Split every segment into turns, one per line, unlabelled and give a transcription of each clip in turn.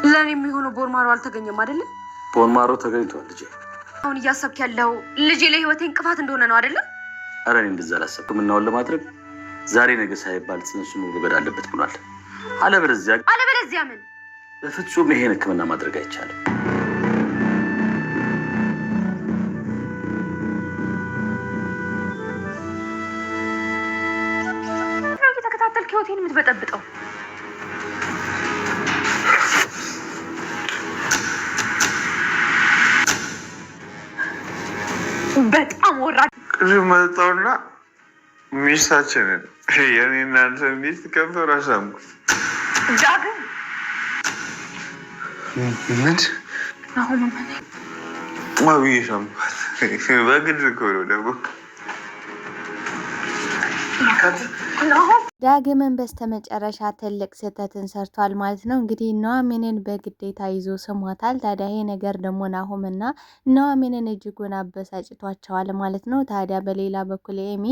ለኔ የሚሆነው ቦርማሮ አልተገኘም አይደል?
ቦርማሮ ተገኝቷል ልጄ።
አሁን እያሰብክ ያለው ልጄ ለህይወቴ እንቅፋት እንደሆነ ነው አይደል?
ኧረ እኔ እንደዛ አላሰብኩም። እናውን ለማድረግ ዛሬ ነገ ሳይባል ጽንሱ መወገድ አለበት ብሏል።
አለበለዚያ ምን?
በፍጹም ይሄን ህክምና ማድረግ አይቻልም።
እየተከታተልክ ህይወቴን የምትበጠብጠው በጣም ወራድ
ቅድም መጣውና ሚስታችንን የኔ እናንተ ሚስት ከንፈር አሳምኩት።
ዳግም
ምን
አሁን
ማብዬ ሰምኳት። በግድ እኮ ነው ደግሞ
ዳግምን በስተመጨረሻ ትልቅ ስህተትን ሰርቷል ማለት ነው። እንግዲህ ኑሐሚንን በግዴታ ይዞ ስሟታል። ታዲያ ይሄ ነገር ደግሞ ናሆምና ኑሐሚንን እጅጉን አበሳጭቷቸዋል ማለት ነው። ታዲያ በሌላ በኩል ኤሚ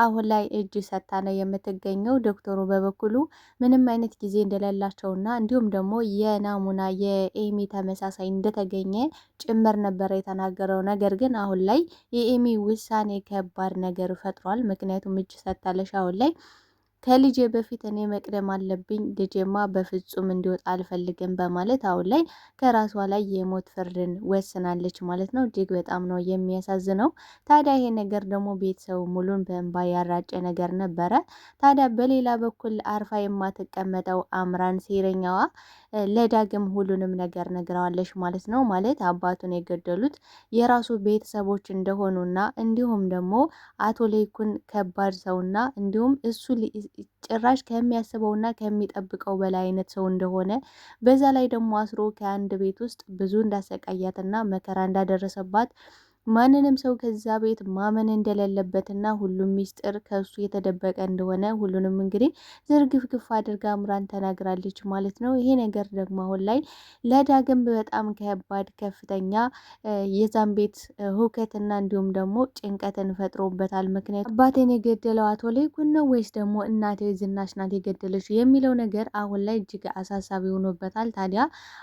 አሁን ላይ እጅ ሰታ ነው የምትገኘው። ዶክተሩ በበኩሉ ምንም አይነት ጊዜ እንደሌላቸውና እንዲሁም ደግሞ የናሙና የኤሚ ተመሳሳይ እንደተገኘ ጭምር ነበረ የተናገረው። ነገር ግን አሁን ላይ የኤሚ ውሳኔ ከባድ ነገር ፈጥሯል። ምክንያቱም እጅ ሰታለሽ አሁን ላይ ከልጄ በፊት እኔ መቅደም አለብኝ፣ ልጄማ በፍጹም እንዲወጣ አልፈልግም በማለት አሁን ላይ ከራሷ ላይ የሞት ፍርድን ወስናለች ማለት ነው። እጅግ በጣም ነው የሚያሳዝነው። ታዲያ ይሄ ነገር ደግሞ ቤተሰቡ ሙሉን በእንባ ያራጨ ነገር ነበረ። ታዲያ በሌላ በኩል አርፋ የማትቀመጠው አምራን ሴረኛዋ ለዳግም ሁሉንም ነገር ነግረዋለች ማለት ነው። ማለት አባቱን የገደሉት የራሱ ቤተሰቦች እንደሆኑና እንዲሁም ደግሞ አቶ ለይኩን ከባድ ሰውና እንዲሁም እሱ ጭራሽ ከሚያስበውና ከሚጠብቀው በላይ አይነት ሰው እንደሆነ በዛ ላይ ደግሞ አስሮ ከአንድ ቤት ውስጥ ብዙ እንዳሰቃያትና መከራ እንዳደረሰባት ማንንም ሰው ከዛ ቤት ማመን እንደሌለበትና ሁሉም ሚስጥር ከሱ የተደበቀ እንደሆነ ሁሉንም እንግዲህ ዝርግፍግፍ አድርጋ አምራን ተናግራለች ማለት ነው። ይሄ ነገር ደግሞ አሁን ላይ ለዳግም በጣም ከባድ ከፍተኛ የዛን ቤት ሁከትና እንዲሁም ደግሞ ጭንቀትን ፈጥሮበታል። ምክንያቱ አባቴን የገደለው አቶ ለይኩን ነው ወይስ ደግሞ እናቴ ዝናሽ ናት የገደለች የሚለው ነገር አሁን ላይ እጅግ አሳሳቢ ሆኖበታል። ታዲያ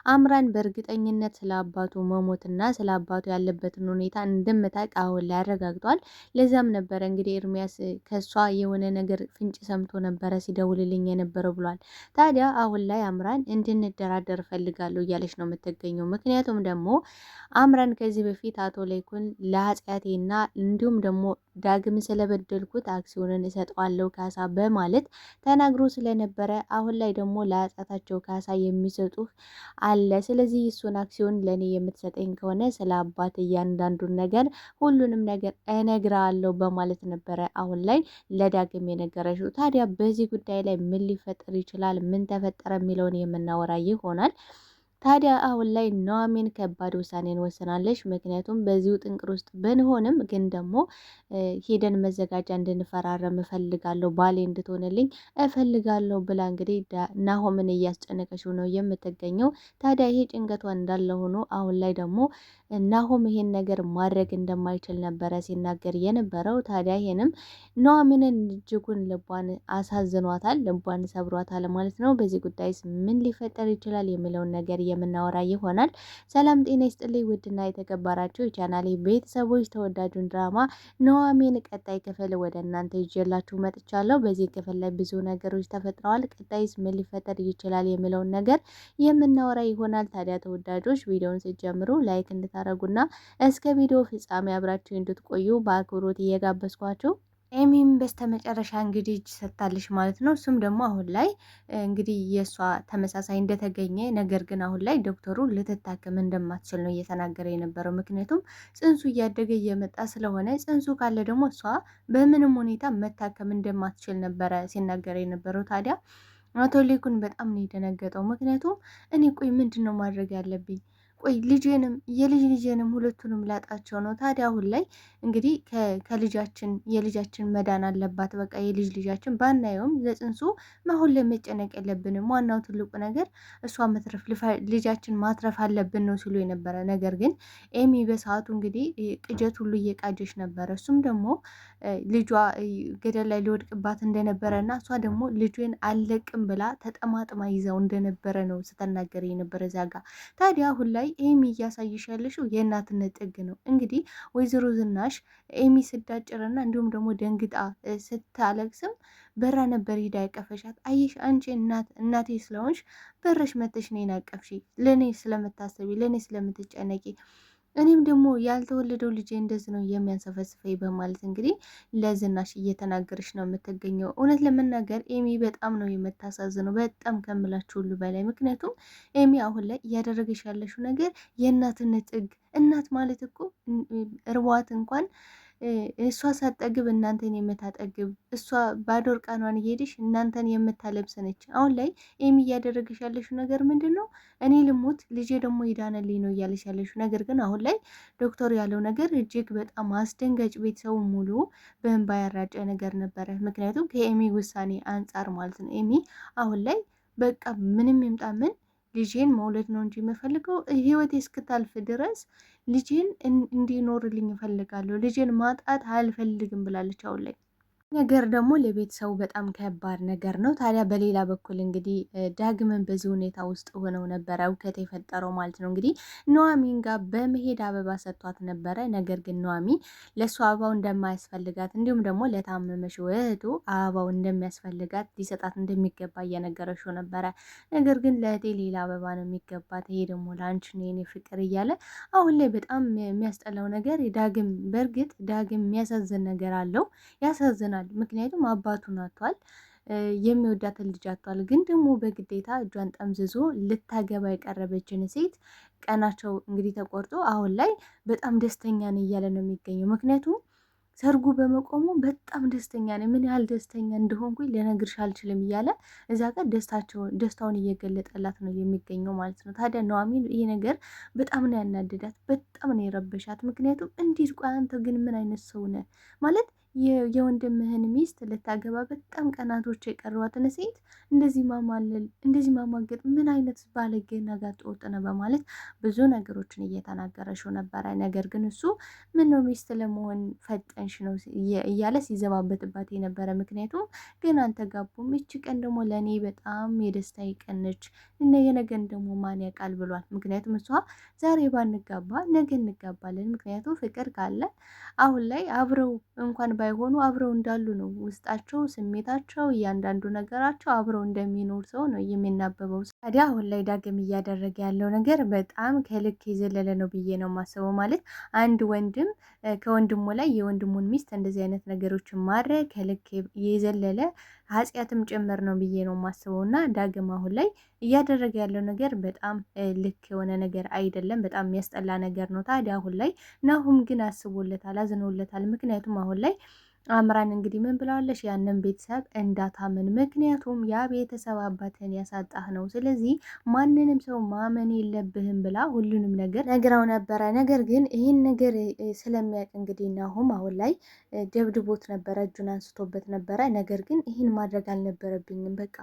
አምራን በእርግጠኝነት ስለ አባቱ መሞትና ስለ አባቱ ያለበትን ሁኔታ እንደምታውቅ አሁን ላይ አረጋግጧል። ለዛም ነበረ እንግዲህ ኤርሚያስ ከሷ የሆነ ነገር ፍንጭ ሰምቶ ነበረ ሲደውልልኝ የነበረው ብሏል። ታዲያ አሁን ላይ አምራን እንድንደራደር ፈልጋለሁ እያለች ነው የምትገኘው። ምክንያቱም ደግሞ አምራን ከዚህ በፊት አቶ ለይኩን ለኃጢአቴና እንዲሁም ደግሞ ዳግም ስለበደልኩት አክሲዮንን እሰጠዋለሁ ካሳ በማለት ተናግሮ ስለነበረ አሁን ላይ ደግሞ ለኃጢአታቸው ካሳ የሚሰጡህ አለ። ስለዚህ እሱን አክሲዮን ለእኔ የምትሰጠኝ ከሆነ ስለ አባት እያንዳንዱን ነገር ሁሉንም ነገር እነግርሃለሁ በማለት ነበረ አሁን ላይ ለዳግም የነገረችው። ታዲያ በዚህ ጉዳይ ላይ ምን ሊፈጠር ይችላል፣ ምን ተፈጠረ የሚለውን የምናወራ ይሆናል። ታዲያ አሁን ላይ ኑሐሚን ከባድ ውሳኔን ወስናለች። ምክንያቱም በዚሁ ጥንቅር ውስጥ ብንሆንም ግን ደግሞ ሄደን መዘጋጃ እንድንፈራረም እፈልጋለሁ፣ ባሌ እንድትሆንልኝ እፈልጋለሁ ብላ እንግዲህ ናሆምን እያስጨነቀችው ነው የምትገኘው። ታዲያ ይሄ ጭንቀቷ እንዳለ ሆኖ አሁን ላይ ደግሞ ናሆም ይሄን ነገር ማድረግ እንደማይችል ነበረ ሲናገር የነበረው። ታዲያ ይሄንም ኑሐሚንን እጅጉን ልቧን አሳዝኗታል፣ ልቧን ሰብሯታል ማለት ነው። በዚህ ጉዳይስ ምን ሊፈጠር ይችላል የሚለውን ነገር የምናወራ ይሆናል። ሰላም ጤና ይስጥልኝ ውድና የተከበራችሁ የቻናሌ ቤተሰቦች፣ ተወዳጁን ድራማ ኑሐሚን ቀጣይ ክፍል ወደ እናንተ ይዤላችሁ መጥቻለሁ። በዚህ ክፍል ላይ ብዙ ነገሮች ተፈጥረዋል። ቀጣይስ ምን ሊፈጠር ይችላል የሚለውን ነገር የምናወራ ይሆናል። ታዲያ ተወዳጆች ቪዲዮውን ስትጀምሩ ላይክ እንድታረጉና እስከ ቪዲዮ ፍጻሜ አብራችሁ እንድትቆዩ በአክብሮት እየጋበዝኳችሁ ኤሚም በስተመጨረሻ እንግዲህ እጅ ሰጥታለች ማለት ነው። እሱም ደግሞ አሁን ላይ እንግዲህ የእሷ ተመሳሳይ እንደተገኘ ነገር ግን አሁን ላይ ዶክተሩ ልትታከም እንደማትችል ነው እየተናገረ የነበረው። ምክንያቱም ጽንሱ እያደገ እየመጣ ስለሆነ ጽንሱ ካለ ደግሞ እሷ በምንም ሁኔታ መታከም እንደማትችል ነበረ ሲናገር የነበረው። ታዲያ አቶ ለይኩን በጣም ነው የደነገጠው። ምክንያቱም እኔ ቆይ ምንድን ነው ማድረግ ያለብኝ? ቆይ የልጅ ልጄንም ሁለቱንም ላጣቸው ነው። ታዲያ አሁን ላይ እንግዲህ የልጃችን መዳን አለባት። በቃ የልጅ ልጃችን ባናየውም ለጽንሱ አሁን ላይ መጨነቅ የለብንም። ዋናው ትልቁ ነገር እሷ ልጃችን ማትረፍ አለብን ነው ሲሉ የነበረ። ነገር ግን ኤሚ በሰዓቱ እንግዲህ ቅጀት ሁሉ እየቃጀች ነበረ። እሱም ደግሞ ልጇ ገደል ላይ ሊወድቅባት እንደነበረ እና እሷ ደግሞ ልጇን አልለቅም ብላ ተጠማጥማ ይዘው እንደነበረ ነው ስትናገር የነበረ ዛጋ። ታዲያ አሁን ላይ ኤሚ እያሳየሽ ያለሽው የእናትነት ጥግ ነው። እንግዲህ ወይዘሮ ዝናሽ ኤሚ ስዳጭርና እንዲሁም ደግሞ ደንግጣ ስታለቅስም በራ ነበር ሂዳ ያቀፈሻት። አየሽ አንቺ እናቴ ስለሆንሽ በረሽ መተሽ እኔን አቀፍሽ፣ ለእኔ ስለምታስቢ፣ ለእኔ ስለምትጨነቂ እኔም ደግሞ ያልተወለደው ልጄ እንደዚህ ነው የሚያንሰፈስፈኝ በማለት እንግዲህ ለዝናሽ እየተናገረች ነው የምትገኘው። እውነት ለመናገር ኤሚ በጣም ነው የምታሳዝነው፣ በጣም ከምላችሁ ሁሉ በላይ። ምክንያቱም ኤሚ አሁን ላይ እያደረገች ያለሽው ነገር የእናትነት ጥግ። እናት ማለት እኮ እርቧት እንኳን እሷ ሳትጠግብ እናንተን የምታጠግብ፣ እሷ ባዶ እርቃኗን እየሄድሽ እናንተን የምታለብስ ነች። አሁን ላይ ኤሚ እያደረገሽ ያለሽው ነገር ምንድን ነው? እኔ ልሙት ልጄ ደግሞ ይዳነልኝ ነው እያለሽ ያለሽው። ነገር ግን አሁን ላይ ዶክተሩ ያለው ነገር እጅግ በጣም አስደንጋጭ፣ ቤተሰቡ ሙሉ በእንባ ያራጨ ነገር ነበረ። ምክንያቱም ከኤሚ ውሳኔ አንጻር ማለት ነው። ኤሚ አሁን ላይ በቃ ምንም ይምጣ ምን ልጄን መውለድ ነው እንጂ የምፈልገው ህይወቴ እስክታልፍ ድረስ ልጄን እንዲኖርልኝ እፈልጋለሁ፣ ልጄን ማጣት አልፈልግም ብላለች አሁን ላይ። ነገር ደግሞ ለቤተሰቡ በጣም ከባድ ነገር ነው። ታዲያ በሌላ በኩል እንግዲህ ዳግምን በዚህ ሁኔታ ውስጥ ሆነው ነበረ እውከት የፈጠረው ማለት ነው። እንግዲህ ኑሐሚን ጋር በመሄድ አበባ ሰጥቷት ነበረ። ነገር ግን ኑሐሚን ለእሱ አበባው እንደማያስፈልጋት እንዲሁም ደግሞ ለታመመሽው እህቱ አበባው እንደሚያስፈልጋት ሊሰጣት እንደሚገባ እየነገረችው ነበረ። ነገር ግን ለእህቴ ሌላ አበባ ነው የሚገባት፣ ይሄ ደግሞ ለአንቺ ነው የኔ ፍቅር እያለ አሁን ላይ በጣም የሚያስጠላው ነገር በእርግጥ ዳግም የሚያሳዝን ነገር አለው፣ ያሳዝናል። ምክንያቱም አባቱን አጥቷል፣ የሚወዳትን ልጅ አጥቷል። ግን ደግሞ በግዴታ እጇን ጠምዝዞ ልታገባ የቀረበችን ሴት ቀናቸው እንግዲህ ተቆርጦ አሁን ላይ በጣም ደስተኛ ነው እያለ ነው የሚገኘው። ምክንያቱም ሰርጉ በመቆሙ በጣም ደስተኛ ነኝ፣ ምን ያህል ደስተኛ እንደሆንኩኝ ልነግርሽ አልችልም እያለ እዛ ጋር ደስታውን እየገለጠላት ነው የሚገኘው ማለት ነው። ታዲያ ኑሐሚን ይሄ ነገር በጣም ነው ያናደዳት፣ በጣም ነው የረበሻት። ምክንያቱም እንዴት ቆይ አንተ ግን ምን አይነት ሰው ነህ ማለት የወንድምህን ሚስት ልታገባ በጣም ቀናቶች የቀሯትን ሴት እንደዚህ ማማለል፣ እንደዚህ ማማገጥ ምን አይነት ባለጌ ጋጥ ወጥ ነው በማለት ብዙ ነገሮችን እየተናገረሽው ነበረ። ነገር ግን እሱ ምን ነው ሚስት ለመሆን ፈጠንሽ ነው እያለ ሲዘባበትባት የነበረ። ምክንያቱም ግን አልተጋቡም። ይቺ ቀን ደግሞ ለእኔ በጣም የደስታ ቀን ነች፣ የነገን ደግሞ ማን ያውቃል ብሏል። ምክንያቱም እሷ ዛሬ ባንጋባ ነገ እንጋባለን። ምክንያቱም ፍቅር ካለ አሁን ላይ አብረው እንኳን ባይሆኑ አብረው እንዳሉ ነው ውስጣቸው፣ ስሜታቸው፣ እያንዳንዱ ነገራቸው አብረው እንደሚኖር ሰው ነው የሚናበበው። ታዲያ አሁን ላይ ዳግም እያደረገ ያለው ነገር በጣም ከልክ የዘለለ ነው ብዬ ነው የማስበው። ማለት አንድ ወንድም ከወንድሙ ላይ የወንድሙን ሚስት እንደዚህ አይነት ነገሮችን ማድረግ ከልክ የዘለለ ኃጢአትም ጭምር ነው ብዬ ነው የማስበው። እና ዳግም አሁን ላይ እያደረገ ያለው ነገር በጣም ልክ የሆነ ነገር አይደለም፣ በጣም የሚያስጠላ ነገር ነው። ታዲያ አሁን ላይ ናሁም ግን አስቦለታል፣ አዝኖለታል። ምክንያቱም አሁን ላይ አምራን እንግዲህ ምን ብለዋለሽ? ያንን ቤተሰብ እንዳታምን፣ ምክንያቱም ያ ቤተሰብ አባትን ያሳጣህ ነው፣ ስለዚህ ማንንም ሰው ማመን የለብህም ብላ ሁሉንም ነገር ነግራው ነበረ። ነገር ግን ይህን ነገር ስለሚያውቅ እንግዲህ ናሁም አሁን ላይ ደብድቦት ነበረ፣ እጁን አንስቶበት ነበረ። ነገር ግን ይህን ማድረግ አልነበረብኝም፣ በቃ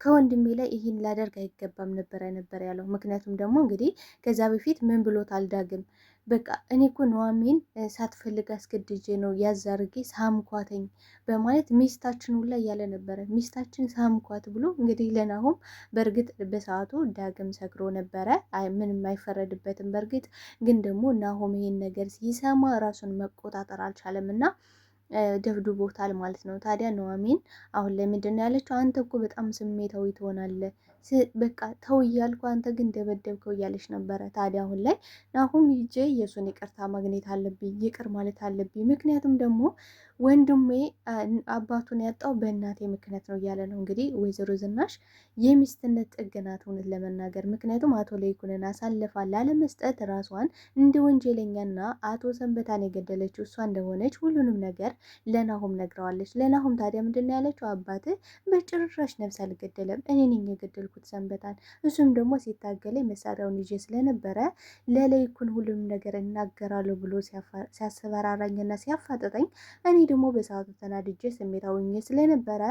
ከወንድሜ ላይ ይህን ላደርግ አይገባም ነበር ያለው። ምክንያቱም ደግሞ እንግዲህ ከዛ በፊት ምን ብሎታል ዳግም? በቃ እኔ እኮ ኑሐሚን ሳትፈልግ አስገድጄ ነው ያዛርጌ ሳምኳተኝ በማለት ሚስታችን ሁላ እያለ ነበረ። ሚስታችን ሳምኳት ብሎ እንግዲህ ለናሁም በእርግጥ በሰዓቱ ዳግም ሰክሮ ነበረ፣ ምንም አይፈረድበትም። በእርግጥ ግን ደግሞ ናሁም ይሄን ነገር ሲሰማ ራሱን መቆጣጠር አልቻለም እና ደብድቦታል ማለት ነው። ታዲያ ኑሐሚን አሁን ላይ ምንድን ነው ያለችው? አንተ እኮ በጣም ስሜታዊ ትሆናለህ፣ በቃ ተው እያልኩ አንተ ግን ደበደብከው እያለች ነበረ። ታዲያ አሁን ላይ ናሁም ሂጄ የእሱን ይቅርታ ማግኘት አለብኝ፣ ይቅር ማለት አለብኝ። ምክንያቱም ደግሞ ወንድሜ አባቱን ያጣው በእናቴ ምክንያት ነው እያለ ነው። እንግዲህ ወይዘሮ ዝናሽ የሚስትነት ጥግ ናት እውነት ለመናገር። ምክንያቱም አቶ ለይኩንን አሳልፋ ላለመስጠት ራሷን እንደ ወንጀለኛና አቶ ሰንበታን የገደለችው እሷ እንደሆነች ሁሉንም ነገር ለናሁም ነግረዋለች። ለናሁም ታዲያ ምንድን ነው ያለችው? አባትህ በጭራሽ ነፍስ አልገደለም፣ እኔ ነኝ የገደልኩት ያደረግኩት ሰንበታን። እሱም ደግሞ ሲታገለኝ መሳሪያውን ይዤ ስለነበረ ለለይኩን ሁሉም ነገር እናገራለሁ ብሎ ሲያስፈራራኝና ሲያፋጥጠኝ እኔ ደግሞ በሰዓቱ ተናድጄ ስሜታዊ ስለነበረ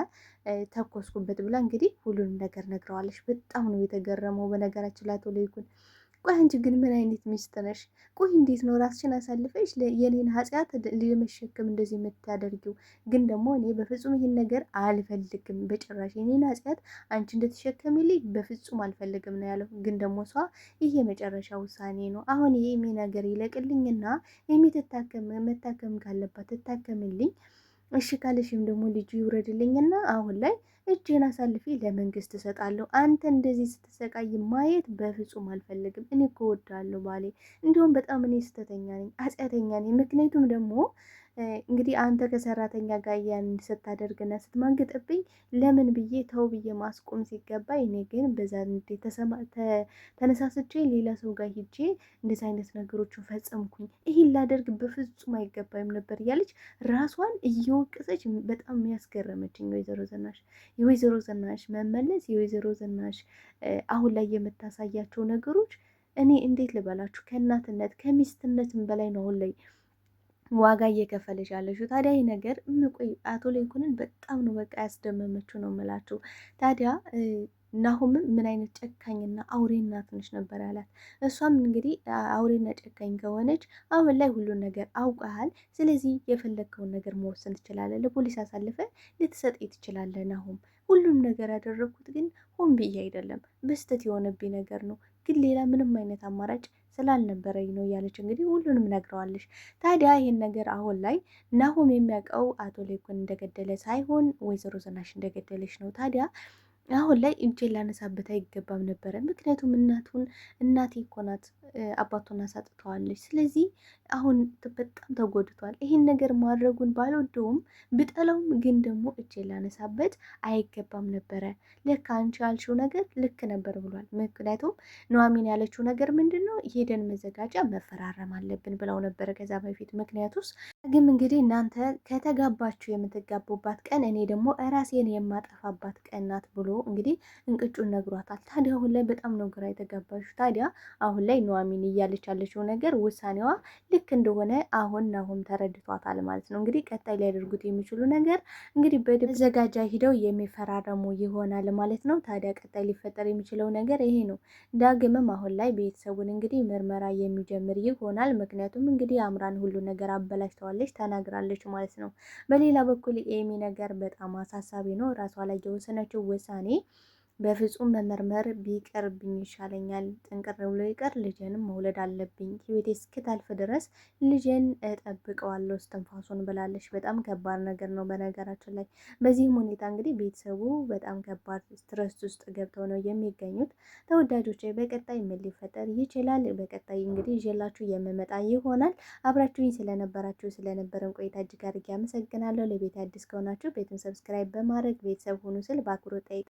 ተኮስኩበት ብላ እንግዲህ ሁሉንም ነገር ነግረዋለች። በጣም ነው የተገረመው። በነገራችን ላይ አቶ ለይኩን ቆይ አንቺ ግን ምን አይነት ሚስት ነሽ? ቆይ እንዴት ነው ራስሽን አሳልፈሽ የኔን ኃጢአት ለመሸከም እንደዚህ የምታደርጊው? ግን ደግሞ እኔ በፍጹም ይህን ነገር አልፈልግም፣ በጭራሽ የኔን ኃጢአት አንቺ እንድትሸከሚልኝ በፍጹም አልፈልግም ነው ያለው። ግን ደግሞ እሷ ይህ የመጨረሻ ውሳኔ ነው፣ አሁን ይሄ ነገር ይለቅልኝና መታከም ካለባት ትታከምልኝ፣ እሺ ካለሽም ደግሞ ልጁ ይውረድልኝና አሁን ላይ እጄን አሳልፌ ለመንግስት እሰጣለሁ። አንተ እንደዚህ ስትሰቃይ ማየት በፍጹም አልፈልግም። እኔ እኮ እወዳለሁ ባሌ፣ እንዲሁም በጣም እኔ ስተተኛ ነኝ፣ ኃጢአተኛ ነኝ። ምክንያቱም ደግሞ እንግዲህ አንተ ከሰራተኛ ጋር ያን ስታደርግና ስትማግጥብኝ ለምን ብዬ ተው ብዬ ማስቆም ሲገባ እኔ ግን በዛ ተነሳስቼ ሌላ ሰው ጋር ሂጄ እንደዚህ አይነት ነገሮችን ፈጸምኩኝ። ይህን ላደርግ በፍጹም አይገባኝም ነበር እያለች ራሷን እየወቀሰች በጣም ያስገረመችኝ የወይዘሮ ዝናሽ መመለስ፣ የወይዘሮ ዝናሽ አሁን ላይ የምታሳያቸው ነገሮች እኔ እንዴት ልበላችሁ ከእናትነት ከሚስትነትም በላይ ነው አሁን ላይ ዋጋ እየከፈለች ያለችው። ታዲያ ይህ ነገር ቆይ አቶ ለይኩንን በጣም ነው በቃ ያስደመመችው ነው የምላችሁ። ታዲያ ናሆምም ምን አይነት ጨካኝና አውሬ እናት ነች ነበር ያላት። እሷም እንግዲህ አውሬና ጨካኝ ከሆነች አሁን ላይ ሁሉን ነገር አውቀሃል፣ ስለዚህ የፈለግከውን ነገር መወሰን ትችላለህ፣ ለፖሊስ አሳልፈ ልትሰጥ ትችላለህ። ናሆም ሁሉም ነገር ያደረግኩት ግን ሆን ብዬ አይደለም፣ በስተት የሆነብኝ ነገር ነው፣ ግን ሌላ ምንም አይነት አማራጭ ስላልነበረኝ ነው እያለች እንግዲህ ሁሉንም ነግረዋለች። ታዲያ ይህን ነገር አሁን ላይ ናሆም የሚያውቀው አቶ ለይኩን እንደገደለ ሳይሆን ወይዘሮ ዝናሽ እንደገደለች ነው። ታዲያ አሁን ላይ እጄን ላነሳበት አይገባም ነበረ። ምክንያቱም እናቴ እኮ ናት አባቱን አሳጥተዋለች። ስለዚህ አሁን በጣም ተጎድቷል። ይህን ነገር ማድረጉን ባልወደውም ብጠላውም ግን ደግሞ እጄን ላነሳበት አይገባም ነበረ። ልክ አንቺ ያልሽው ነገር ልክ ነበር ብሏል። ምክንያቱም ኑሐሚን ያለችው ነገር ምንድን ነው? ሄደን መዘጋጃ መፈራረም አለብን ብለው ነበረ ከዛ በፊት። ምክንያቱስ ግን እንግዲህ እናንተ ከተጋባችሁ የምትጋቡባት ቀን እኔ ደግሞ ራሴን የማጠፋባት ቀን ናት ብሎ እንግዲህ እንቅጩን ነግሯታል። ታዲያ አሁን ላይ በጣም ነው ግራ የተጋባችሁ። ታዲያ አሁን ላይ ኑሐሚን እያለች ያለችው ነገር ውሳኔዋ ልክ እንደሆነ አሁን ናሆም ተረድቷታል ማለት ነው። እንግዲህ ቀጣይ ሊያደርጉት የሚችሉ ነገር እንግዲህ በመዘጋጃ ሂደው የሚፈራረሙ ይሆናል ማለት ነው። ታዲያ ቀጣይ ሊፈጠር የሚችለው ነገር ይሄ ነው። ዳግምም አሁን ላይ ቤተሰቡን እንግዲህ ምርመራ የሚጀምር ይሆናል። ምክንያቱም እንግዲህ አምራን ሁሉ ነገር አበላሽተዋለች ተናግራለች ማለት ነው። በሌላ በኩል ኤሚ ነገር በጣም አሳሳቢ ነው። ራሷ ላይ የወሰነችው ውሳኔ በፍጹም መመርመር ቢቀርብኝ ይሻለኛል፣ ጥንቅር ብሎ ይቀር፣ ልጄንም መውለድ አለብኝ፣ ህይወቴ እስክታልፍ ድረስ ልጄን እጠብቀዋለሁ እስትንፋሱን ብላለች። በጣም ከባድ ነገር ነው በነገራችን ላይ። በዚህም ሁኔታ እንግዲህ ቤተሰቡ በጣም ከባድ ስትረስ ውስጥ ገብተው ነው የሚገኙት። ተወዳጆች በቀጣይ ምን ሊፈጠር ይችላል? በቀጣይ እንግዲህ ይዤላችሁ የምመጣ ይሆናል። አብራችሁኝ ስለነበረን ቆይታ እጅግ አድርጌ አመሰግናለሁ። ለቤት አዲስ ከሆናችሁ ቤቱን ሰብስክራይብ በማድረግ ቤተሰብ ሁኑ ስል በአክብሮት ጠይቃለሁ።